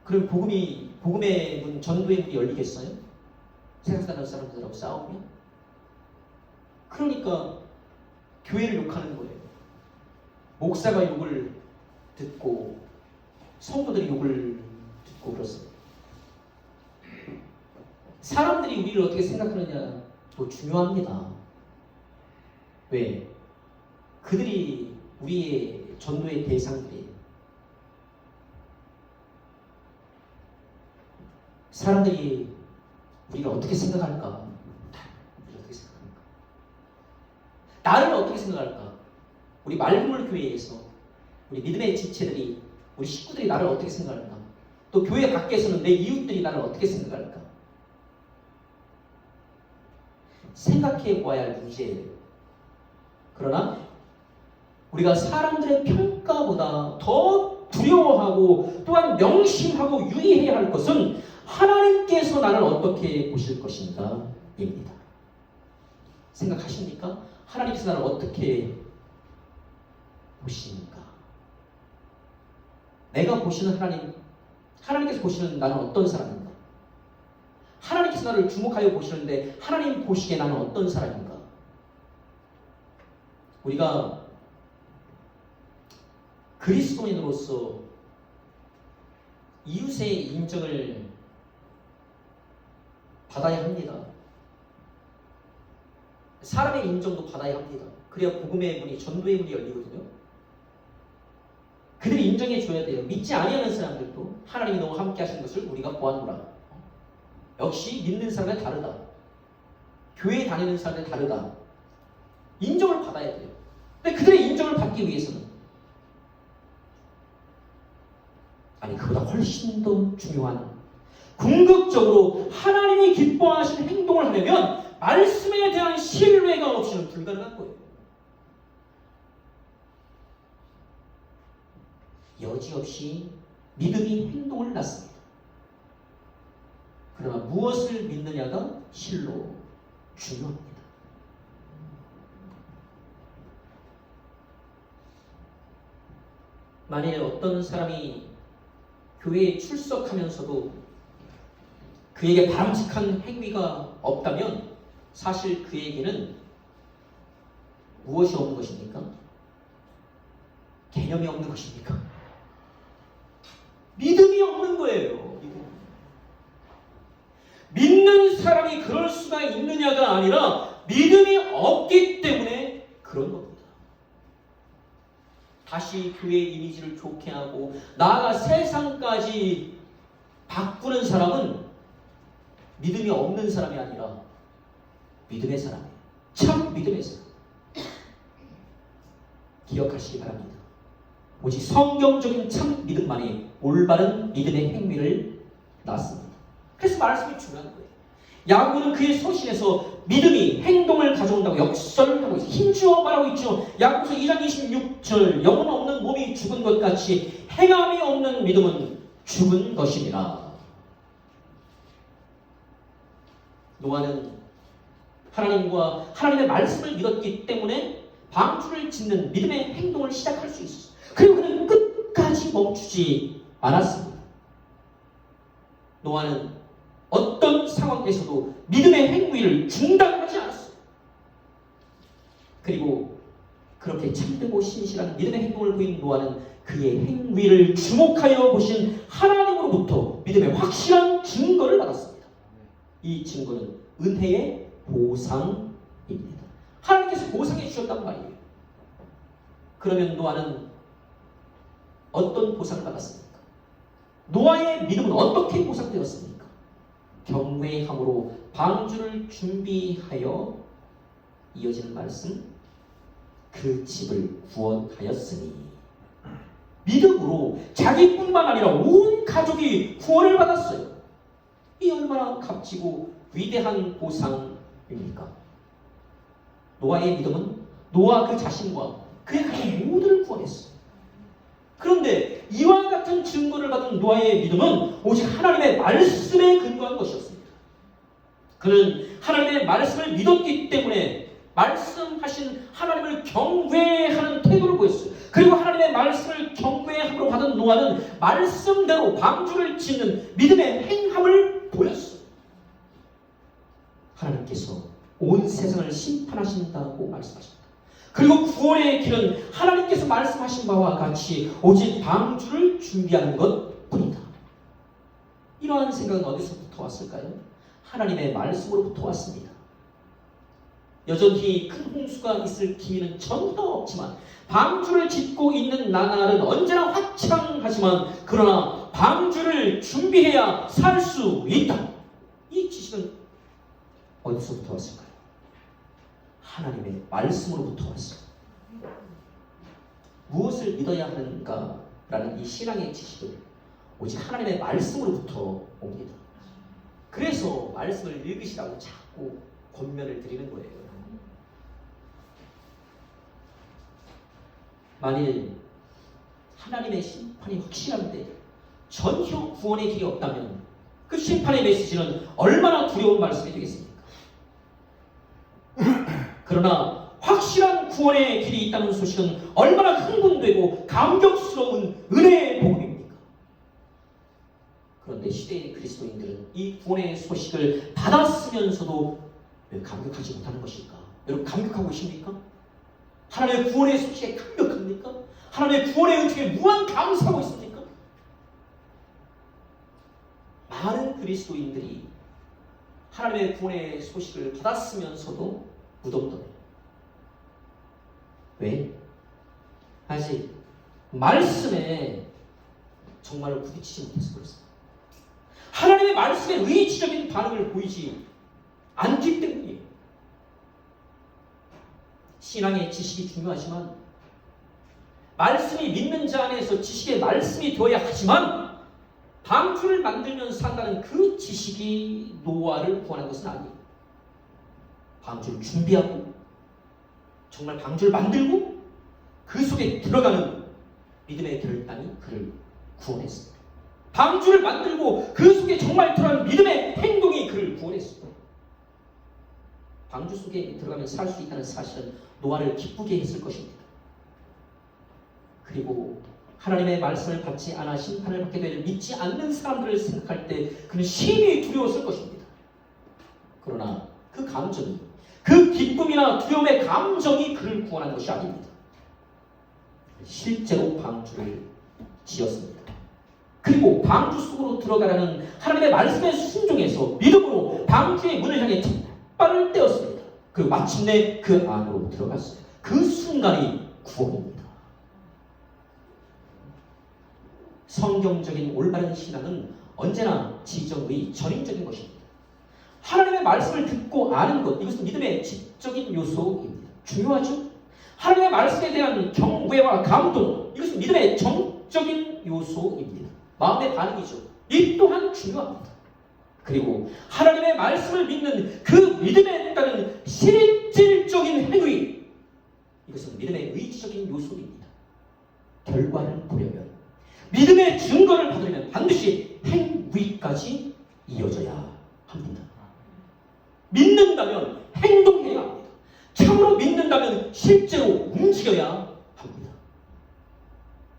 그럼 복음의 문, 전도의 문이 열리겠어요? 세상 사람들하고 싸우면? 그러니까 교회를 욕하는 거예요. 목사가 욕을 듣고 성도들이 욕을 듣고 그렇습니다. 사람들이 우리를 어떻게 생각하느냐도 중요합니다. 왜? 그들이 우리의 전도의 대상들이에요. 사람들이 우리를 어떻게 생각할까? 우리를 어떻게 생각할까? 나를 어떻게 생각할까? 우리 말구물 교회에서 우리 믿음의 지체들이, 우리 식구들이 나를 어떻게 생각할까? 또 교회 밖에서는 내 이웃들이 나를 어떻게 생각할까? 생각해 보아야 할 문제예요. 그러나 우리가 사람들의 평가보다 더 두려워하고 또한 명심하고 유의해야 할 것은 하나님께서 나를 어떻게 보실 것인가 입니다. 생각하십니까? 하나님께서 나를 어떻게 보십니까? 내가 보시는 하나님께서 보시는 나는 어떤 사람인가? 하나님께서 나를 주목하여 보시는데 하나님 보시기에 나는 어떤 사람인가? 우리가 그리스도인으로서 이웃의 인정을 받아야 합니다. 사람의 인정도 받아야 합니다. 그래야 복음의 문이, 전도의 문이 열리거든요. 그들이 인정해 줘야 돼요. 믿지 아니하는 사람들도 하나님이 너무 함께 하시는 것을 우리가 보아노라. 역시 믿는 사람은 다르다. 교회에 다니는 사람은 다르다. 인정을 받아야 돼요. 근데 그들의 인정을 받기 위해서는, 아니 그보다 훨씬 더 중요한, 궁극적으로 하나님이 기뻐하시는 행동을 하려면 말씀에 대한 신뢰가 없이는 불가능한 거예요. 여지없이 믿음이 행동을 낳습니다. 그러나 무엇을 믿느냐가 실로 중요합니다. 만약에 어떤 사람이 교회에 출석하면서도 그에게 바람직한 행위가 없다면 사실 그에게는 무엇이 없는 것입니까? 개념이 없는 것입니까? 믿음이 없는 거예요. 믿는 사람이 그럴 수가 있느냐가 아니라 믿음이 없기 때문에 그런 겁니다. 다시 교회의 이미지를 좋게 하고 나아가 세상까지 바꾸는 사람은 믿음이 없는 사람이 아니라 믿음의 사람이에요. 참 믿음의 사람. 기억하시기 바랍니다. 오직 성경적인 참 믿음만이 올바른 믿음의 행위를 낳습니다. 그래서 말씀이 중요한 거예요. 야고보는 그의 서신에서 믿음이 행동을 가져온다고 역설하고 있어요. 힘주어 말하고 있죠. 야고보서 2장 26절 영혼 없는 몸이 죽은 것 같이 행함이 없는 믿음은 죽은 것입니다. 노아는 하나님과 하나님의 말씀을 믿었기 때문에 방주를 짓는 믿음의 행동을 시작할 수 있었어요. 그리고 그는 끝까지 멈추지 않았습니다. 노아는 어떤 상황에서도 믿음의 행위를 중단하지 않았어요. 그리고 그렇게 참되고 신실한 믿음의 행동을 보인 노아는 그의 행위를 주목하여 보신 하나님으로부터 믿음의 확실한 증거를 받았습니다. 이 증거는 은혜의 보상입니다. 하나님께서 보상해 주셨단 말이에요. 그러면 노아는 어떤 보상을 받았습니까? 노아의 믿음은 어떻게 보상되었습니까? 경외함으로 방주를 준비하여 이어지는 말씀, 그 집을 구원하였으니. 믿음으로 자기뿐만 아니라 온 가족이 구원을 받았어요. 이 얼마나 값지고 위대한 보상입니까? 노아의 믿음은 노아 그 자신과 그의 가족 모두를 구원했어요. 그런데 이와 같은 증거를 받은 노아의 믿음은 오직 하나님의 말씀에 근거한 것이었습니다. 그는 하나님의 말씀을 믿었기 때문에 말씀하신 하나님을 경외하는 태도를 보였어요. 그리고 하나님의 말씀을 경외함으로 받은 노아는 말씀대로 방주를 짓는 믿음의 행함을 보였어요. 하나님께서 온 세상을 심판하신다고 말씀하십니다. 그리고 구원의 길은 하나님께서 말씀하신 바와 같이 오직 방주를 준비하는 것뿐이다. 이러한 생각은 어디서부터 왔을까요? 하나님의 말씀으로부터 왔습니다. 여전히 큰 홍수가 있을 기미는 전혀 없지만 방주를 짓고 있는 나날은 언제나 화창하지만 그러나 방주를 준비해야 살 수 있다. 이 지식은 어디서부터 왔을까요? 하나님의 말씀으로부터 왔어요. 무엇을 믿어야 하는가라는 이 신앙의 지식은 오직 하나님의 말씀으로부터 옵니다. 그래서 말씀을 읽으시라고 자꾸 권면을 드리는 거예요. 만일 하나님의 심판이 확실한데 전혀 구원의 길이 없다면 그 심판의 메시지는 얼마나 두려운 말씀이 되겠습니까? 그러나 확실한 구원의 길이 있다는 소식은 얼마나 흥분되고 감격스러운 은혜의 복음입니까? 그런데 시대의 그리스도인들은 이 구원의 소식을 받았으면서도 왜 감격하지 못하는 것일까? 여러분 감격하고 계십니까? 하나님의 구원의 소식에 감격합니까? 하나님의 구원의 은총에 무한 감사하고 있습니까? 많은 그리스도인들이 하나님의 구원의 소식을 받았으면서도 무덤덤해요. 왜? 아직 말씀에 정말로 부딪히지 못해서 그렇습니다. 하나님의 말씀에 의지적인 반응을 보이지 않기 때문이에요. 신앙의 지식이 중요하지만 말씀이 믿는 자 안에서 지식의 말씀이 되어야 하지만 방주를 만들면서 산다는 그 지식이 노아를 구원한 것은 아니에요. 방주를 준비하고 정말 방주를 만들고 그 속에 들어가는 믿음의 결단이 그를 구원했습니다. 방주를 만들고 그 속에 정말 들어가는 믿음의 행동이 그를 구원했습니다. 방주 속에 들어가면 살 수 있다는 사실은 노아를 기쁘게 했을 것입니다. 그리고 하나님의 말씀을 받지 않아 심판을 받게 될 믿지 않는 사람들을 생각할 때 그는 심히 두려웠을 것입니다. 그러나 그 감정이 그 기쁨이나 두려움의 감정이 그를 구원한 것이 아닙니다. 실제로 방주를 지었습니다. 그리고 방주 속으로 들어가라는 하나님의 말씀에 순종해서 믿음으로 방주의 문을 향해 첫 발을 떼었습니다. 그 마침내 그 안으로 들어갔어요. 그 순간이 구원입니다. 성경적인 올바른 신앙은 언제나 지정의 전인적인 것입니다. 하나님의 말씀을 듣고 아는 것, 이것은 믿음의 지적인 요소입니다. 중요하죠? 하나님의 말씀에 대한 경외와 감동, 이것은 믿음의 정적인 요소입니다. 마음의 반응이죠. 이 또한 중요합니다. 그리고 하나님의 말씀을 믿는 그 믿음에 따른 실질적인 행위, 이것은 믿음의 의지적인 요소입니다. 결과를 보려면, 믿음의 증거를 받으려면 반드시 행위까지 이어져야 합니다. 믿는다면 행동해야 합니다. 참으로 믿는다면 실제로 움직여야 합니다.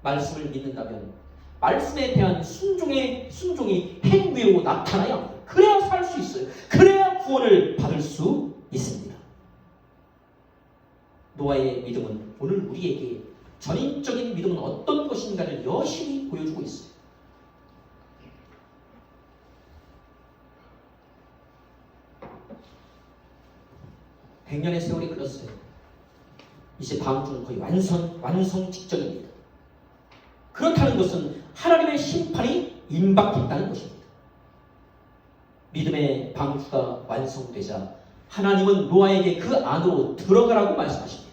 말씀을 믿는다면 말씀에 대한 순종이 행위로 나타나야 합니다. 그래야 살 수 있어요. 그래야 구원을 받을 수 있습니다. 노아의 믿음은 오늘 우리에게 전인적인 믿음은 어떤 것인가를 여실히 보여주고 있어요. 백년의 세월이 흘렀어요. 이제 다음 주는 거의 완성 직전입니다. 그렇다는 것은 하나님의 심판이 임박했다는 것입니다. 믿음의 방주가 완성되자 하나님은 노아에게 그 안으로 들어가라고 말씀하십니다.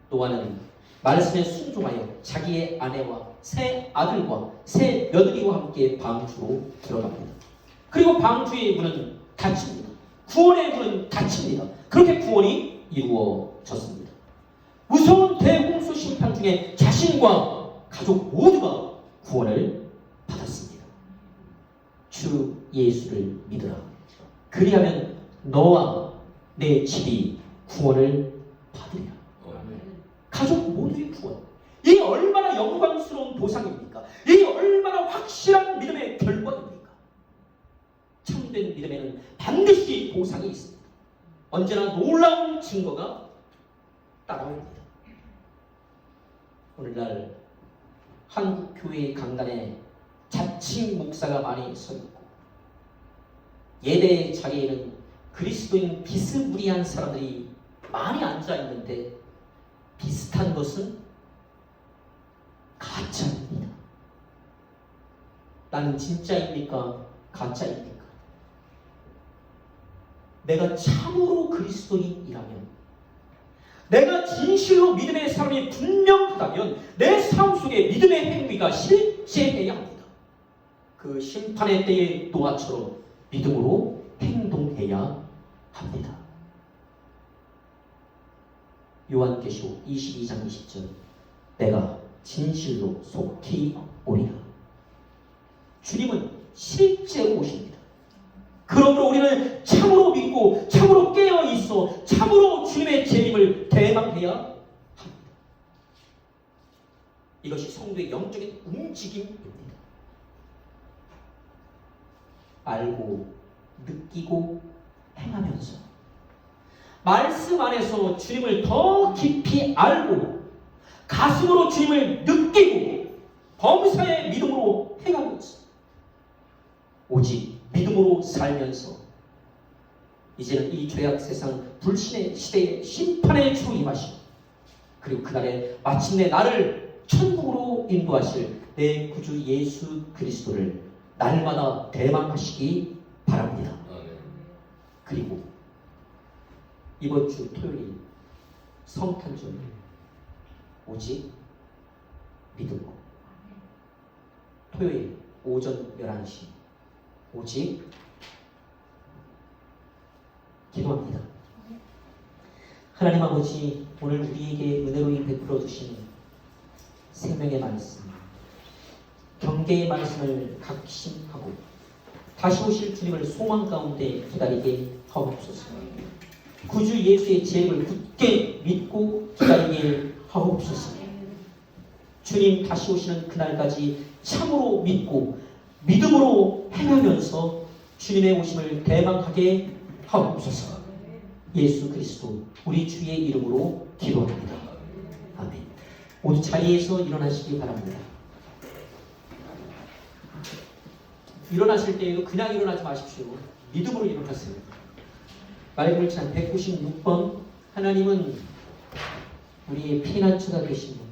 노아는 말씀에 순종하여 자기의 아내와 세 아들과 세 며느리와 함께 방주로 들어갑니다. 그리고 방주의 문은 닫힙니다. 구원의 문은 닫힙니다. 그렇게 구원이 이루어졌습니다. 무서운 대홍수 심판 중에 자신과 가족 모두가 구원을 받았습니다. 주 예수를 믿으라. 그리하면 너와 내 집이 구원을 받으리라. 가족 모두의 구원. 이 얼마나 영광스러운 보상입니까? 이 얼마나 확실한 믿음의 결과입니까? 참된 믿음에는 반드시 보상이 있습니다. 언제나 놀라운 증거가 따라옵니다. 오늘날 한국교회 강단에 자칭 목사가 많이 서 있고 예배 자리에는 그리스도인 비스무리한 사람들이 많이 앉아 있는데 비슷한 것은 가짜입니다. 나는 진짜입니까? 가짜입니까? 내가 참으로 그리스도인이라면, 내가 진실로 믿음의 사람이 분명하다면 내 삶 속에 믿음의 행위가 실제해야 합니다. 그 심판의 때의 노아처럼 믿음으로 행동해야 합니다. 요한계시록 22장 20절 내가 진실로 속히 오리라. 주님은 실제로 오십니다. 그러므로 우리는 참으로 믿고 참으로 깨어있어 참으로 주님의 재림을 대망해야 합니다. 이것이 성도의 영적인 움직임입니다. 알고 느끼고 행하면서 말씀 안에서 주님을 더 깊이 알고 가슴으로 주님을 느끼고 범사의 믿음으로 행하면서 오직 믿음으로 살면서 이제는 이 죄악 세상 불신의 시대에 심판의 주 임하시고 그리고 그날에 마침내 나를 천국으로 인도하실 내 구주 예수 그리스도를 날마다 대망하시기 바랍니다. 그리고 이번 주 토요일 성탄절 오직 믿음으로 토요일 오전 11시 오직 기도합니다. 하나님 아버지, 오늘 우리에게 은혜로 베풀어 주신 생명의 말씀, 경계의 말씀을 각심하고 다시 오실 주님을 소망 가운데 기다리게 하옵소서. 구주 예수의 재림을 굳게 믿고 기다리게 하옵소서. 주님 다시 오시는 그날까지 참으로 믿고 믿음으로 행하면서 주님의 오심을 대망하게 하옵소서. 예수 그리스도 우리 주의 이름으로 기도합니다. 아멘. 모두 자리에서 일어나시기 바랍니다. 일어나실 때에도 그냥 일어나지 마십시오. 믿음으로 일어나세요. 말씀을찬 196번 하나님은 우리의 피난처가 되신 분.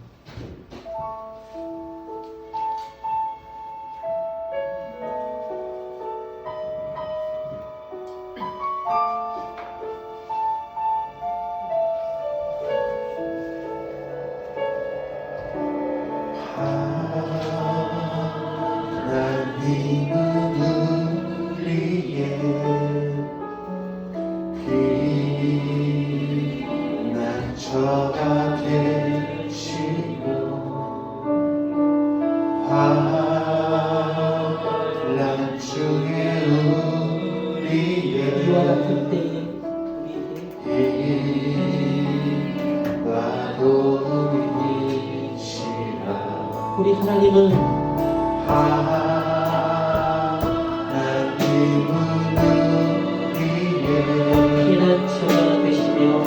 우리 하나님은 피난처가 되시며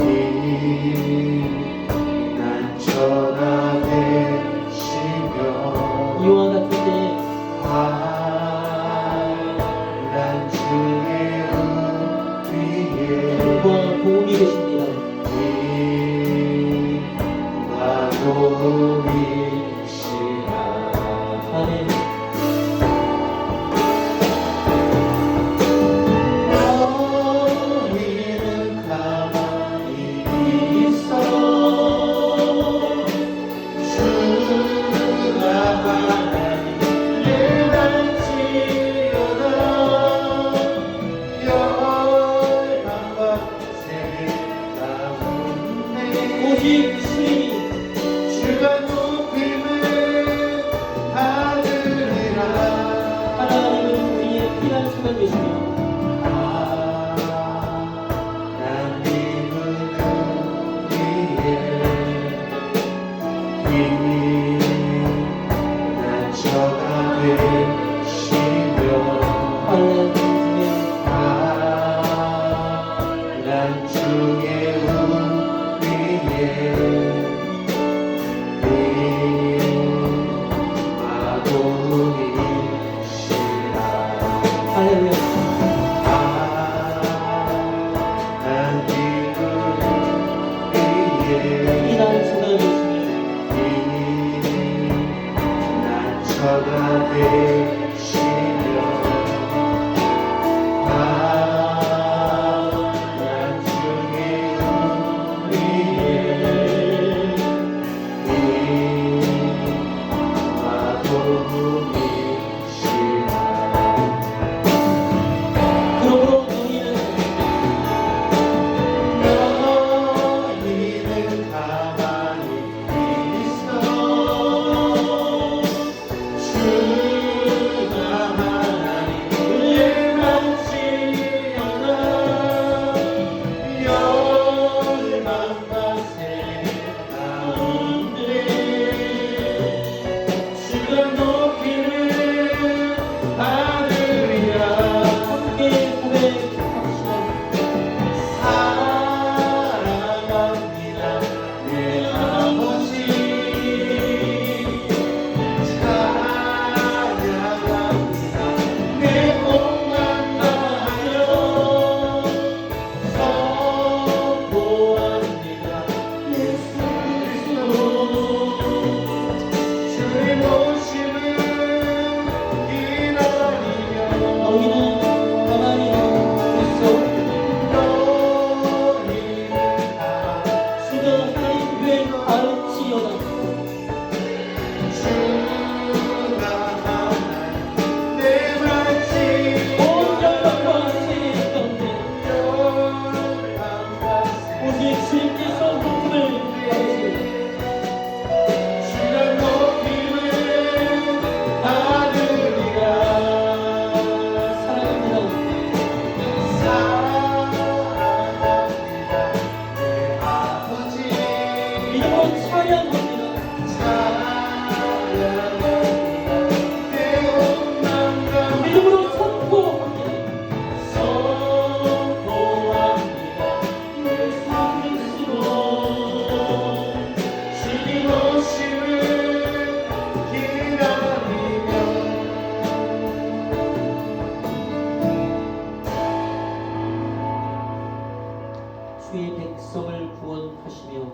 주의 백성을 구원하시며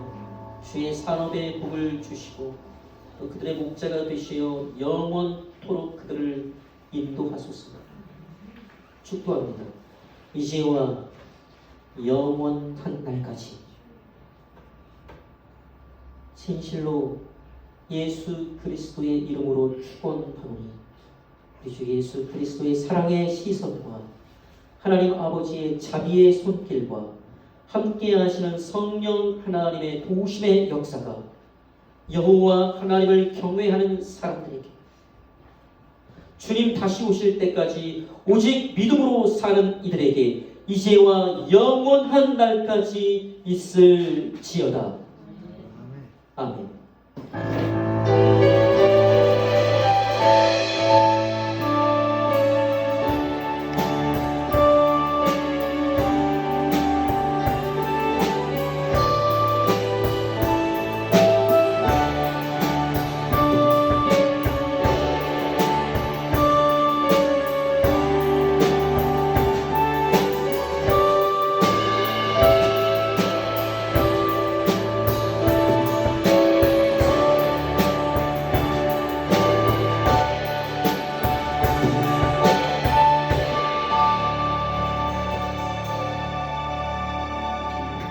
주의 산업에 복을 주시고 또 그들의 목자가 되시어 영원토록 그들을 인도하소서. 축도합니다. 이제와 영원한 날까지 진실로 예수 그리스도의 이름으로 축원하노니 우리 주 예수 그리스도의 사랑의 시선과 하나님 아버지의 자비의 손길과 함께 하시는 성령 하나님의 도우심의 역사가 여호와 하나님을 경외하는 사람들에게 주님 다시 오실 때까지 오직 믿음으로 사는 이들에게 이제와 영원한 날까지 있을지어다. 아멘.